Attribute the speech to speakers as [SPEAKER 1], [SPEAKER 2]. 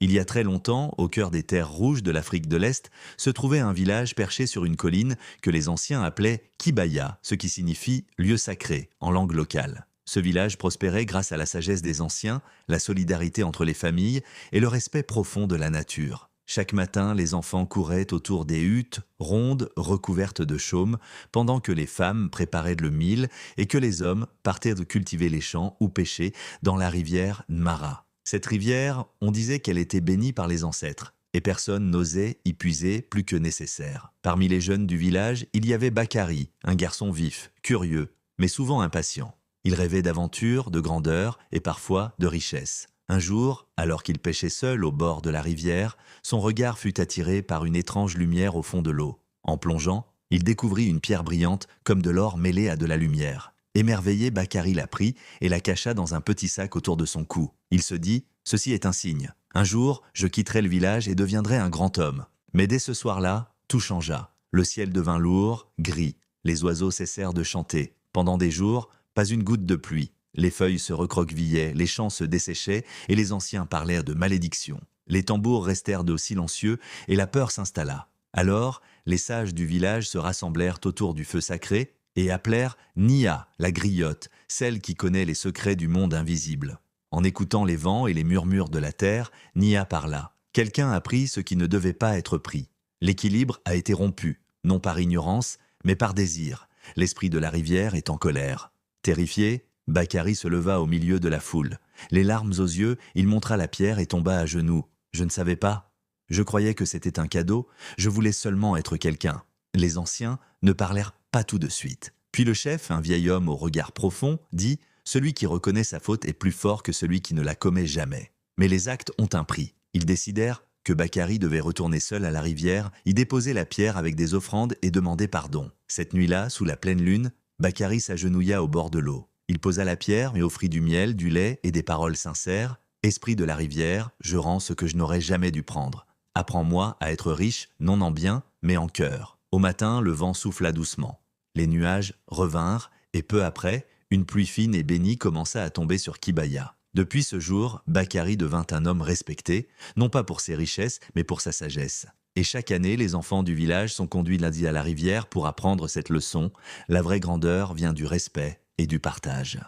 [SPEAKER 1] Il y a très longtemps, au cœur des terres rouges de l'Afrique de l'Est, se trouvait un village perché sur une colline que les anciens appelaient Kibaya, ce qui signifie lieu sacré en langue locale. Ce village prospérait grâce à la sagesse des anciens, la solidarité entre les familles et le respect profond de la nature. Chaque matin, les enfants couraient autour des huttes rondes recouvertes de chaume, pendant que les femmes préparaient le mil et que les hommes partaient de cultiver les champs ou pêcher dans la rivière Nmara. Cette rivière, on disait qu'elle était bénie par les ancêtres, et personne n'osait y puiser plus que nécessaire. Parmi les jeunes du village, il y avait Bakary, un garçon vif, curieux, mais souvent impatient. Il rêvait d'aventure, de grandeur et parfois de richesse. Un jour, alors qu'il pêchait seul au bord de la rivière, son regard fut attiré par une étrange lumière au fond de l'eau. En plongeant, il découvrit une pierre brillante comme de l'or mêlé à de la lumière. Émerveillé, Bakary la prit et la cacha dans un petit sac autour de son cou. Il se dit « Ceci est un signe. Un jour, je quitterai le village et deviendrai un grand homme. » Mais dès ce soir-là, tout changea. Le ciel devint lourd, gris. Les oiseaux cessèrent de chanter. Pendant des jours, pas une goutte de pluie. Les feuilles se recroquevillaient, les champs se desséchaient et les anciens parlèrent de malédiction. Les tambours restèrent de silencieux et la peur s'installa. Alors, les sages du village se rassemblèrent autour du feu sacré et appelèrent Nia, la griotte, celle qui connaît les secrets du monde invisible. En écoutant les vents et les murmures de la terre, Nia parla. Quelqu'un a pris ce qui ne devait pas être pris. L'équilibre a été rompu, non par ignorance, mais par désir. L'esprit de la rivière est en colère. Terrifié, Bakary se leva au milieu de la foule. Les larmes aux yeux, il montra la pierre et tomba à genoux. Je ne savais pas. Je croyais que c'était un cadeau. Je voulais seulement être quelqu'un. Les anciens ne parlèrent pas tout de suite. Puis le chef, un vieil homme au regard profond, dit « Celui qui reconnaît sa faute est plus fort que celui qui ne la commet jamais. » Mais les actes ont un prix. Ils décidèrent que Bakary devait retourner seul à la rivière, y déposer la pierre avec des offrandes et demander pardon. Cette nuit-là, sous la pleine lune, Bakary s'agenouilla au bord de l'eau. Il posa la pierre et offrit du miel, du lait et des paroles sincères. « Esprit de la rivière, je rends ce que je n'aurais jamais dû prendre. Apprends-moi à être riche, non en biens, mais en cœur. » Au matin, le vent souffla doucement. Les nuages revinrent et peu après, une pluie fine et bénie commença à tomber sur Kibaya. Depuis ce jour, Bakary devint un homme respecté, non pas pour ses richesses, mais pour sa sagesse. Et chaque année, les enfants du village sont conduits lundi à la rivière pour apprendre cette leçon. La vraie grandeur vient du respect et du partage.